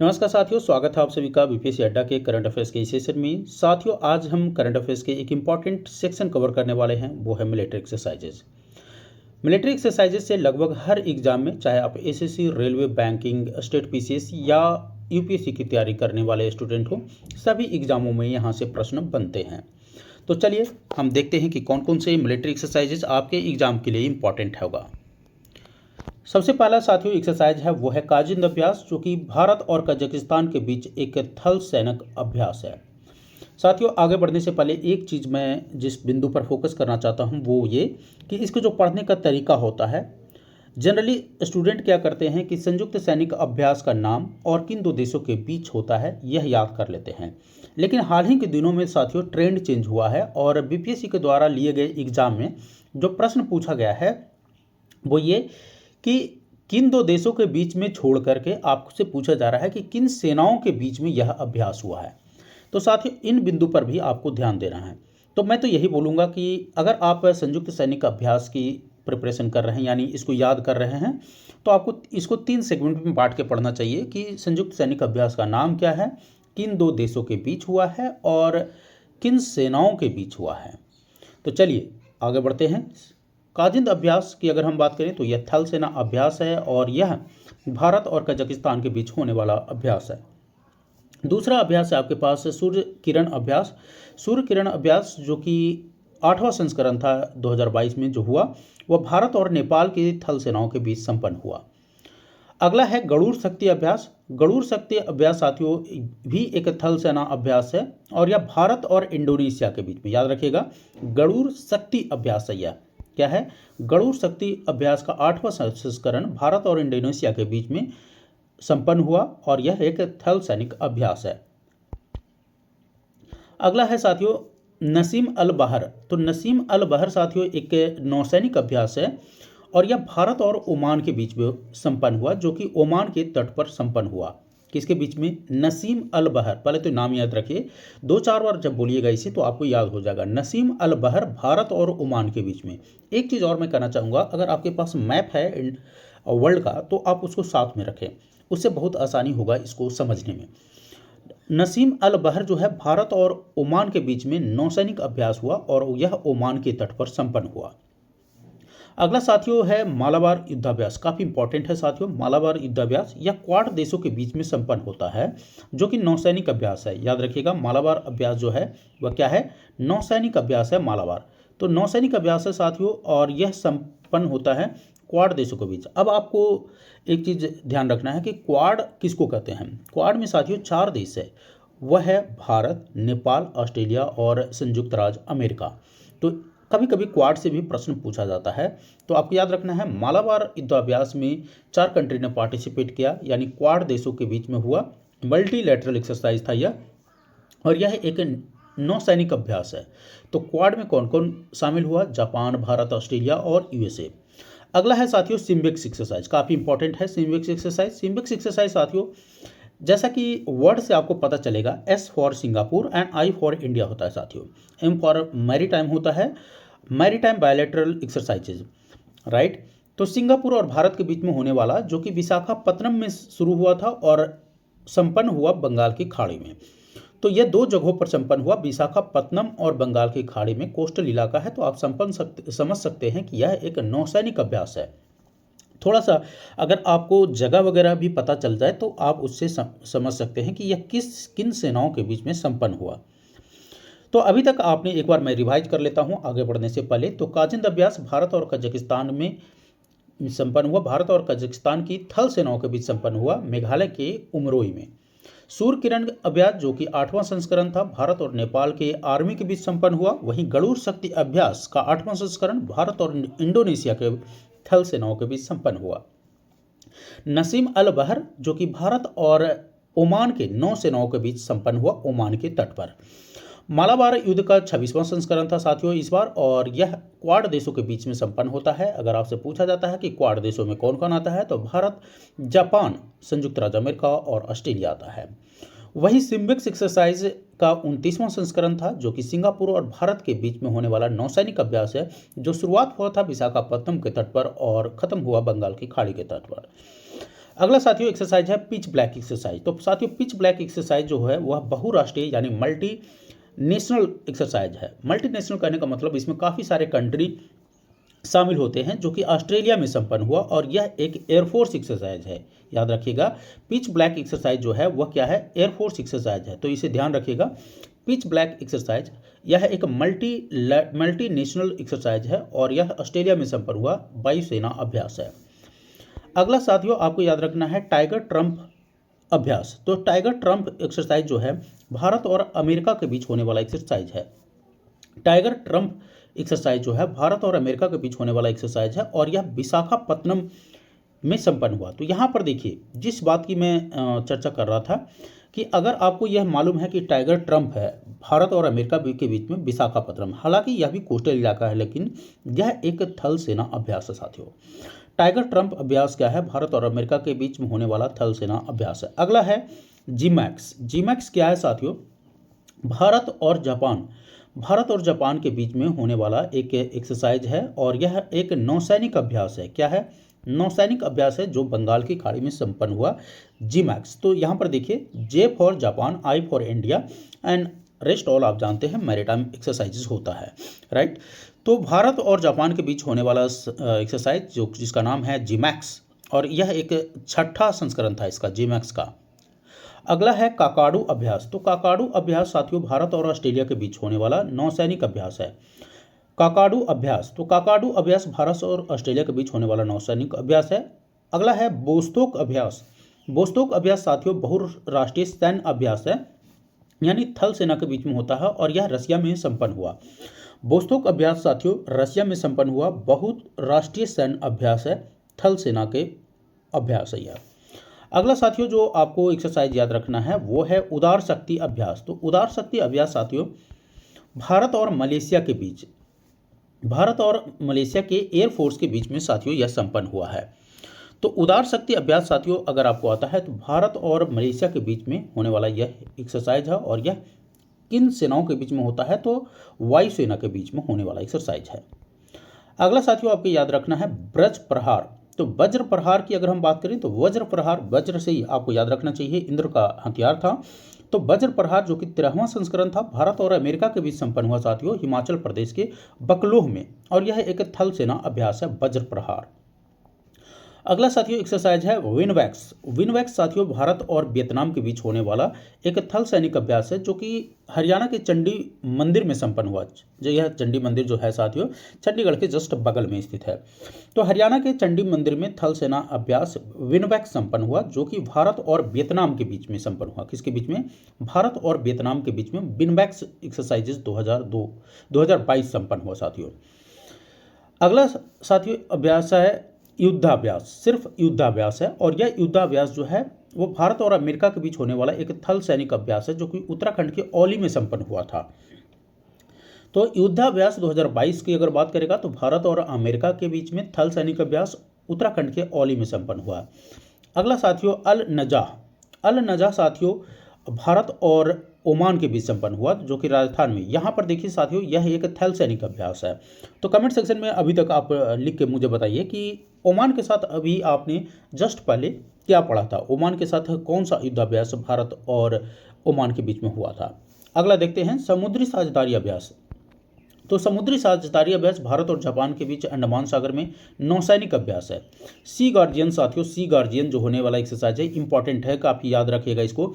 नमस्कार साथियों, स्वागत है आप सभी का बीपीएससी अड्डा के करंट अफेयर्स के इस सेशन में। साथियों, आज हम करंट अफेयर्स के एक इम्पॉर्टेंट सेक्शन कवर करने वाले हैं, वो है मिलिट्री एक्सरसाइजेज। मिलिट्री एक्सरसाइजेज से लगभग हर एग्जाम में, चाहे आप SSC, railway, banking, state PCS या यूपीएससी की तैयारी करने वाले स्टूडेंट हो, सभी एग्जामों में यहाँ से प्रश्न बनते हैं। तो चलिए हम देखते हैं कि कौन कौन से मिलिट्री एक्सरसाइजेज आपके एग्जाम के लिए इम्पॉर्टेंट होगा। सबसे पहला साथियों एक्सरसाइज है वो है काजिंद अभ्यास, जो कि भारत और कजाकिस्तान के बीच एक थल सैनिक अभ्यास है। साथियों, आगे बढ़ने से पहले एक चीज़ मैं जिस बिंदु पर फोकस करना चाहता हूं वो ये कि इसको जो पढ़ने का तरीका होता है, जनरली स्टूडेंट क्या करते हैं कि संयुक्त सैनिक अभ्यास का नाम और किन दो देशों के बीच होता है यह याद कर लेते हैं। लेकिन हाल ही के दिनों में साथियों ट्रेंड चेंज हुआ है और बीपीएससी के द्वारा लिए गए एग्जाम में जो प्रश्न पूछा गया है वो ये कि किन दो देशों के बीच में छोड़ करके आपसे पूछा जा रहा है कि किन सेनाओं के बीच में यह अभ्यास हुआ है। तो साथियों इन बिंदु पर भी आपको ध्यान देना है। तो मैं तो यही बोलूँगा कि अगर आप संयुक्त सैनिक अभ्यास की प्रिपरेशन कर रहे हैं, यानी इसको याद कर रहे हैं, तो आपको इसको 3 सेगमेंट में बांट के पढ़ना चाहिए कि संयुक्त सैनिक अभ्यास का नाम क्या है, किन दो देशों के बीच हुआ है और किन सेनाओं के बीच हुआ है। तो चलिए आगे बढ़ते हैं। काजिंद अभ्यास की अगर हम बात करें तो यह थल सेना अभ्यास है और यह भारत और कजाकिस्तान के बीच होने वाला अभ्यास है। दूसरा अभ्यास है आपके पास सूर्य किरण अभ्यास। सूर्य किरण अभ्यास जो कि 8वां संस्करण था 2022 में जो हुआ, वह भारत और नेपाल की थल सेनाओं के बीच संपन्न हुआ। अगला है गरुड़ शक्ति अभ्यास। गरुड़ शक्ति अभ्यास साथियों भी एक थल सेना अभ्यास है और यह भारत और इंडोनेशिया के बीच में, याद रखिएगा, गरुड़ शक्ति अभ्यास है। यह क्या है? गरुड़ शक्ति अभ्यास का 8वां संस्करण भारत और इंडोनेशिया के बीच में संपन्न हुआ और यह एक थल सैनिक अभ्यास है। अगला है साथियों नसीम अल बहर। तो नसीम अल बहर साथियों एक नौसैनिक अभ्यास है और यह भारत और ओमान के बीच में संपन्न हुआ, जो कि ओमान के तट पर संपन्न हुआ। किसके बीच में? नसीम अल बहर। पहले तो नाम याद रखिए, 2-4 बार जब बोलिएगा इसे तो आपको याद हो जाएगा। नसीम अल बहर भारत और ओमान के बीच में। एक चीज़ और मैं कहना चाहूँगा, अगर आपके पास मैप है वर्ल्ड का तो आप उसको साथ में रखें, उससे बहुत आसानी होगा इसको समझने में। नसीम अल बहर जो है भारत और ओमान के बीच में नौसैनिक अभ्यास हुआ और यह ओमान के तट पर संपन्न हुआ। अगला साथियों है मालाबार युद्धाभ्यास। काफ़ी इंपॉर्टेंट है साथियों। मालाबार युद्धाभ्यास यह क्वाड देशों के बीच में संपन्न होता है, जो कि नौसैनिक अभ्यास है। याद रखिएगा, मालाबार अभ्यास जो है वह क्या है? नौसैनिक अभ्यास है मालाबार। तो नौसैनिक अभ्यास है साथियों और यह संपन्न होता है क्वाड देशों के बीच। अब आपको एक चीज़ ध्यान रखना है कि क्वाड किसको कहते हैं। क्वाड में साथियों 4 देश है, वह है भारत, नेपाल, ऑस्ट्रेलिया और संयुक्त राज्य अमेरिका। तो कभी कभी क्वाड से भी प्रश्न पूछा जाता है। तो आपको याद रखना है मालाबार युद्धाभ्यास में 4 कंट्री ने पार्टिसिपेट किया, यानी क्वाड देशों के बीच में हुआ। मल्टीलैटरल एक्सरसाइज था यह और यह एक नौसैनिक अभ्यास है। तो क्वाड में कौन कौन शामिल हुआ? जापान, भारत, ऑस्ट्रेलिया और यूएसए। अगला है साथियों सिम्बिक्स एक्सरसाइज। काफ़ी इंपॉर्टेंट है सिम्बिक्स एक्सरसाइज। सिम्बिक्स एक्सरसाइज साथियों जैसा कि वर्ड से आपको पता चलेगा, S for Singapore and I for India होता है साथियों। एम फॉर मैरीटाइम होता है, मैरीटाइम बायलैटरल एक्सरसाइजेज, राइट। तो सिंगापुर और भारत के बीच में होने वाला, जो कि विशाखापत्तनम में शुरू हुआ था और संपन्न हुआ बंगाल की खाड़ी में। तो यह 2 जगहों पर संपन्न हुआ, विशाखापत्तनम और बंगाल की खाड़ी में, कोस्टल इलाका है। तो आप समझ सकते हैं कि यह एक नौसैनिक अभ्यास है। थोड़ा सा अगर आपको जगह वगैरह भी पता चल जाए तो आप उससे समझ सकते हैं कि यह किन सेनाओं के बीच में संपन्न हुआ। तो अभी तक आपने, एक बार मैं रिवाइज कर लेता हूं आगे बढ़ने से पहले। तो काजिंद अभ्यास भारत और कजाकिस्तान में संपन्न हुआ, भारत और कजाकिस्तान की थल सेनाओं के बीच संपन्न हुआ मेघालय के उमरोई में। सूर्य किरण अभ्यास जो कि 8वां संस्करण था, भारत और नेपाल के आर्मी के बीच संपन्न हुआ। वहीं गरुड़ शक्ति अभ्यास का 8वां संस्करण भारत और इंडोनेशिया के थल सेनाओं के बीच संपन्न हुआ। नसीम अल बहर जो कि भारत और ओमान के 9 सेनाओं के बीच संपन्न हुआ ओमान के तट पर। मालाबार युद्ध का 26वां संस्करण था साथियों इस बार, और यह क्वाड देशों के बीच में संपन्न होता है। अगर आपसे पूछा जाता है कि क्वाड देशों में कौन कौन आता है, तो भारत, जापान, संयुक्त राज्य अमेरिका और ऑस्ट्रेलिया आता है। वही सिम्बिक्स एक्सरसाइज का 29वां संस्करण था, जो कि सिंगापुर और भारत के बीच में होने वाला नौसैनिक अभ्यास है, जो शुरुआत हुआ था विशाखापत्तनम के तट पर और खत्म हुआ बंगाल की खाड़ी के तट पर। अगला साथियों एक्सरसाइज है पिच ब्लैक एक्सरसाइज। तो साथियों पिच ब्लैक एक्सरसाइज जो है वह बहुराष्ट्रीय यानी मल्टी नेशनल एक्सरसाइज है। मल्टी नेशनल कहने का मतलब इसमें काफ़ी सारे कंट्री शामिल होते हैं, जो कि ऑस्ट्रेलिया में संपन्न हुआ और यह एक एयरफोर्स एक्सरसाइज है। याद रखिएगा पिच ब्लैक एक्सरसाइज जो है वह क्या है, एयरफोर्स एक्सरसाइज है, तो इसे ध्यान रखिएगा। पिच ब्लैक एक्सरसाइज यह एक मल्टी नेशनल एक्सरसाइज है और यह ऑस्ट्रेलिया में संपन्न हुआ वायुसेना अभ्यास है। अगला साथियों आपको याद रखना है टाइगर ट्रंप अभ्यास। तो टाइगर ट्रंप एक्सरसाइज जो है भारत और अमेरिका के बीच होने वाला एक्सरसाइज है। टाइगर ट्रंप एक्सरसाइज जो है भारत और अमेरिका के बीच होने वाला एक्सरसाइज है और यह विशाखापत्तनम में संपन्न हुआ। तो यहाँ पर देखिए जिस बात की मैं चर्चा कर रहा था कि अगर आपको यह मालूम है कि टाइगर ट्रंप है भारत और अमेरिका के बीच में विशाखापत्तनम, हालांकि यह भी कोस्टल इलाका है, लेकिन यह एक थल सेना अभ्यास है साथियों। टाइगर ट्रंप अभ्यास क्या है, भारत और अमेरिका के बीच में होने वाला थल सेना अभ्यास है। अगला है जीमैक्स। जीमैक्स क्या है साथियों, भारत और जापान के बीच में होने वाला एक एक्सरसाइज है और यह एक नौसैनिक अभ्यास है। क्या है, नौसैनिक अभ्यास है जो बंगाल की खाड़ी में संपन्न हुआ जीमैक्स। तो यहाँ पर देखिए J for Japan, I for India and rest all आप जानते हैं मैरीटाइम एक्सरसाइजेस होता है, राइट। तो भारत और जापान के बीच होने वाला एक्सरसाइज जिसका नाम है जीमैक्स और यह एक छठा संस्करण था इसका जीमैक्स का। अगला है काकाडू अभ्यास। तो काकाडू अभ्यास साथियों भारत और ऑस्ट्रेलिया के बीच होने वाला नौसैनिक अभ्यास है। काकाडू अभ्यास, तो काकाडू अभ्यास भारत और ऑस्ट्रेलिया के बीच होने वाला नौसैनिक अभ्यास है। अगला है बोस्तोक अभ्यास। बोस्तोक अभ्यास साथियों बहुराष्ट्रीय सैन्य अभ्यास है, यानी थल सेना के बीच में होता है और यह रसिया में संपन्न हुआ। बोस्तोक अभ्यास साथियों रसिया में संपन्न हुआ बहुराष्ट्रीय सैन्य अभ्यास है, थल सेना के अभ्यास है यह। अगला साथियों जो आपको एक्सरसाइज याद रखना है वो है उदार शक्ति अभ्यास। तो उदार शक्ति अभ्यास साथियों भारत और मलेशिया के एयरफोर्स के बीच में साथियों यह संपन्न हुआ है। तो उदार शक्ति अभ्यास साथियों अगर आपको आता है तो भारत और मलेशिया के बीच में होने वाला यह एक्सरसाइज है और यह किन सेनाओं के बीच में होता है, तो वायुसेना के बीच में होने वाला एक्सरसाइज है। अगला साथियों आपको याद रखना है ब्रज प्रहार। तो वज्र प्रहार की अगर हम बात करें तो वज्र प्रहार, वज्र से ही आपको याद रखना चाहिए इंद्र का हथियार था। तो वज्र प्रहार जो कि 13वां संस्करण था भारत और अमेरिका के बीच संपन्न हुआ साथियों हिमाचल प्रदेश के बकलोह में और यह एक थल सेना अभ्यास है वज्र प्रहार। अगला साथियों एक्सरसाइज है विनवैक्स। विनवैक्स साथियों भारत और वियतनाम के बीच होने वाला एक थल सैनिक अभ्यास है जो कि हरियाणा के चंडी मंदिर में संपन्न हुआ। जो यह चंडी मंदिर जो है साथियों चंडीगढ़ के जस्ट बगल में स्थित है। तो हरियाणा के चंडी मंदिर में थल सेना अभ्यास विनवैक्स संपन्न हुआ जो कि भारत और वियतनाम के बीच में संपन्न हुआ। किसके बीच में, भारत और वियतनाम के बीच में विनवैक्स एक्सरसाइजेस 2022 संपन्न हुआ साथियों। अगला साथियों अभ्यास है युद्धाभ्यास, सिर्फ युद्धाभ्यास है और यह युद्धाभ्यास जो है वो भारत और अमेरिका के बीच होने वाला एक थल सैनिक अभ्यास है जो कि उत्तराखंड के औली में संपन्न हुआ था। तो युद्धाभ्यास 2022 की अगर बात करेगा तो भारत और अमेरिका के बीच में थल सैनिक अभ्यास उत्तराखंड के औली में संपन्न हुआ। अगला साथियों अल नजाह साथियों भारत और ओमान के बीच संपन्न हुआ जो कि राजस्थान में। यहाँ पर देखिए साथियों यह एक थल सैनिक अभ्यास है। तो कमेंट सेक्शन में अभी तक आप लिख के मुझे बताइए कि ओमान के साथ अभी आपने जस्ट पहले क्या पढ़ा था, ओमान के साथ कौन सा युद्धाभ्यास भारत और ओमान के बीच में हुआ था। अगला देखते हैं समुद्री साझेदारी अभ्यास। तो समुद्री साझेदारी अभ्यास भारत और जापान के बीच अंडमान सागर में नौसैनिक अभ्यास है। सी गार्जियन साथियों, सी गार्जियन जो होने वाला एक्सरसाइज है इंपॉर्टेंट है, काफ़ी याद रखिएगा इसको,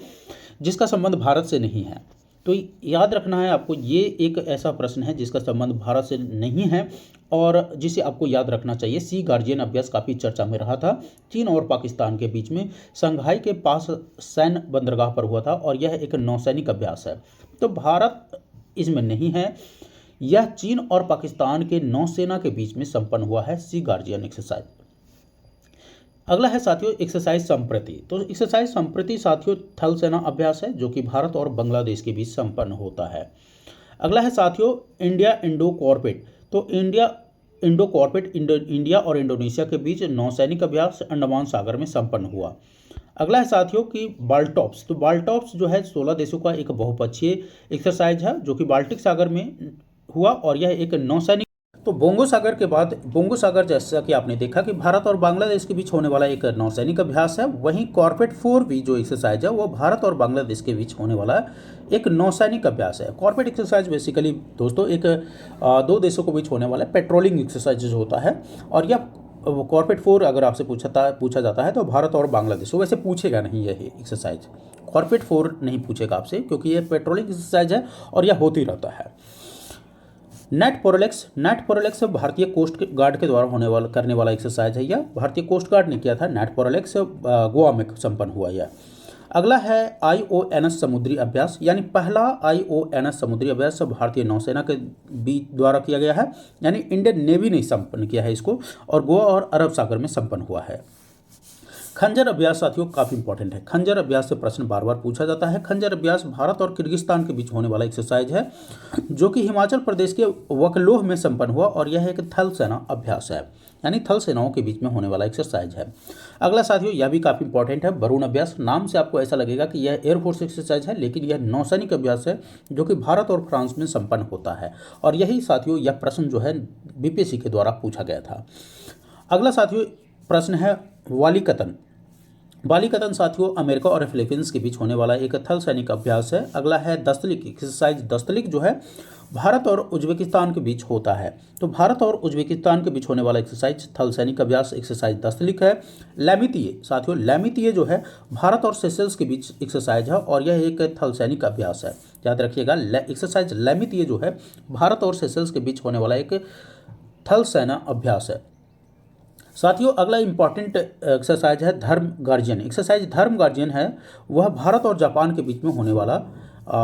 जिसका संबंध भारत से नहीं है। तो याद रखना है आपको, ये एक ऐसा प्रश्न है जिसका संबंध भारत से नहीं है और जिसे आपको याद रखना चाहिए। सी गार्जियन अभ्यास काफ़ी चर्चा में रहा था, चीन और पाकिस्तान के बीच में संघाई के पास सैन्य बंदरगाह पर हुआ था और यह एक नौसैनिक अभ्यास है। तो भारत इसमें नहीं है, यह चीन और पाकिस्तान के नौसेना के बीच में संपन्न हुआ है सी गार्जियन एक्सरसाइज। अगला है साथियों एक्सरसाइज संप्रति। तो एक्सरसाइज संप्रति साथियों थल सेना अभ्यास है जो कि भारत और बांग्लादेश के बीच संपन्न होता है। अगला है साथियों इंडिया इंडो कॉर्पेट। तो इंडिया और इंडोनेशिया के बीच नौसैनिक अभ्यास अंडमान सागर में संपन्न हुआ। अगला है साथियों कि बाल्टॉप्स। तो बाल्टॉप्स जो है 16 देशों का एक बहुपक्षीय एक्सरसाइज है जो कि बाल्टिक सागर में हुआ और यह एक नौसैनिक तो बोंगो सागर के बाद बोंगो सागर, जैसा कि आपने देखा कि भारत और बांग्लादेश के बीच होने वाला एक नौसैनिक अभ्यास है। वहीं कॉर्पेट 4 भी जो एक्सरसाइज है वो भारत और बांग्लादेश के बीच होने वाला एक नौसैनिक अभ्यास है। कॉर्पेट एक्सरसाइज बेसिकली दोस्तों एक दो देशों के बीच होने वाला पेट्रोलिंग एक्सरसाइज होता है। और यह कॉर्पेट 4 अगर आपसे पूछा जाता है तो भारत और बांग्लादेश, वो वैसे पूछेगा नहीं यह एक्सरसाइज, कॉर्पेट 4 नहीं पूछेगा आपसे, क्योंकि यह पेट्रोलिंग एक्सरसाइज है और यह होती रहता है। नेट पोरलेक्स भारतीय कोस्ट गार्ड के द्वारा करने वाला एक्सरसाइज है। यह भारतीय कोस्ट गार्ड ने किया था। नेट पोरलेक्स गोवा में संपन्न हुआ यह। अगला है IONS समुद्री अभ्यास, यानी पहला IONS समुद्री अभ्यास भारतीय नौसेना के बीच द्वारा किया गया है, यानी इंडियन नेवी ने संपन्न किया है इसको, और गोवा और अरब सागर में संपन्न हुआ है। खंजर अभ्यास साथियों काफ़ी इंपॉर्टेंट है। खंजर अभ्यास से प्रश्न बार बार पूछा जाता है। खंजर अभ्यास भारत और किर्गिस्तान के बीच होने वाला एक्सरसाइज है, जो कि हिमाचल प्रदेश के वकलोह में संपन्न हुआ, और यह एक थल सेना अभ्यास है, यानी थल सेनाओं के बीच में होने वाला एक्सरसाइज है। अगला साथियों यह भी काफ़ी इंपॉर्टेंट है, वरुण अभ्यास। नाम से आपको ऐसा लगेगा कि यह एयरफोर्स एक्सरसाइज है, लेकिन यह नौसैनिक अभ्यास है जो कि भारत और फ्रांस में संपन्न होता है। और यही साथियों यह प्रश्न जो है BPSC के द्वारा पूछा गया था। अगला साथियों प्रश्न है वालीकतन साथियों अमेरिका और फिलीपींस के बीच होने वाला एक थल सैनिक अभ्यास है। अगला है दस्तलिक एक्सरसाइज। दस्तलिक जो है भारत और उज्बेकिस्तान के बीच होता है। तो भारत और उज्बेकिस्तान के बीच होने वाला एक्सरसाइज थल सैनिक अभ्यास एक्सरसाइज दस्तलिक है। लैमितीय साथियों, लैमितीय जो है भारत और सेशल्स के बीच एक्सरसाइज है, और यह एक थल सैनिक अभ्यास है। याद रखिएगा, एक्सरसाइज लैमितीय जो है भारत और सेशल्स के बीच होने वाला एक थल सेना अभ्यास है। साथियों अगला इंपॉर्टेंट एक्सरसाइज है धर्म गार्जियन। एक्सरसाइज धर्म गार्जियन है, वह भारत और जापान के बीच में होने वाला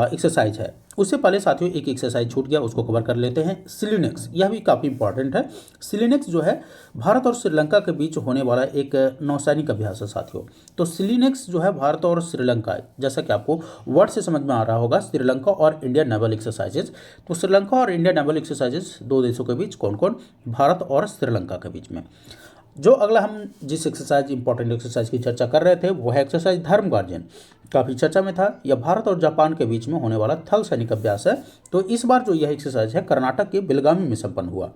एक्सरसाइज है। उससे पहले साथियों एक एक्सरसाइज छूट गया, उसको कवर कर लेते हैं। सिलिनेक्स, यह भी काफ़ी इंपॉर्टेंट है। सिलिनेक्स जो है भारत और श्रीलंका के बीच होने वाला एक नौसैनिक अभ्यास है साथियों। तो सिलिनेक्स जो है भारत और श्रीलंका, जैसा कि आपको वर्ड से समझ में आ रहा होगा, श्रीलंका और इंडियन नेवल एक्सरसाइजेज। तो श्रीलंका और इंडियन नेवल एक्सरसाइजेज दो देशों के बीच, कौन कौन? भारत और श्रीलंका के बीच में। जो अगला हम जिस एक्सरसाइज इंपॉर्टेंट एक्सरसाइज की चर्चा कर रहे थे वो है एक्सरसाइज धर्म गार्जियन। काफ़ी चर्चा में था। यह भारत और जापान के बीच में होने वाला थल सैनिक अभ्यास है। तो इस बार जो यह एक्सरसाइज है कर्नाटक के बेलगामी में संपन्न हुआ।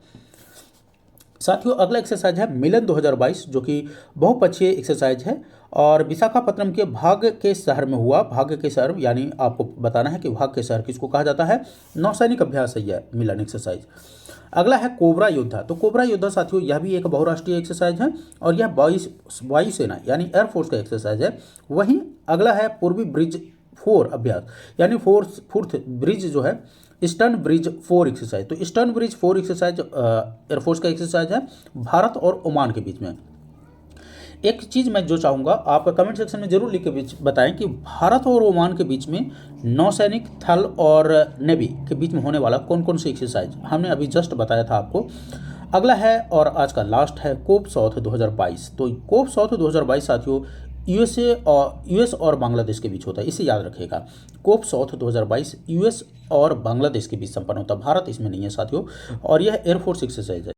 साथियों अगला एक्सरसाइज है मिलन 2022, जो कि बहुपक्षीय एक्सरसाइज है और विशाखापट्टनम के भाग के शहर में हुआ। भाग के शहर यानी आपको बताना है कि भाग के शहर किसको कहा जाता है। नौसैनिक अभ्यास है यह मिलन एक्सरसाइज। अगला है कोबरा योद्धा। तो कोबरा योद्धा साथियों यह भी एक बहुराष्ट्रीय एक्सरसाइज है और यह वायुसेना यानी एयरफोर्स का एक्सरसाइज है। वहीं अगला है पूर्वी ब्रिज 4 अभ्यास, यानी फोर्थ ब्रिज जो है ईस्टर्न ब्रिज 4 एक्सरसाइज। तो ईस्टर्न ब्रिज 4 एक्सरसाइज एयरफोर्स का एक्सरसाइज है भारत और ओमान के बीच में। एक चीज़ मैं जो चाहूँगा आप कमेंट सेक्शन में जरूर लिख के बताएं कि भारत और ओमान के बीच में नौसैनिक, थल और नेवी के बीच में होने वाला कौन कौन सी एक्सरसाइज हमने अभी जस्ट बताया था आपको। अगला है और आज का लास्ट है कोप साउथ 2022। तो कोप साउथ 2022 साथियों यूएस और बांग्लादेश के बीच होता है, इसे याद रखिएगा। कोप साउथ 2022 यूएस और बांग्लादेश के बीच संपन्न होता है, भारत इसमें नहीं है साथियों। और यह एयरफोर्स एक्सरसाइज है।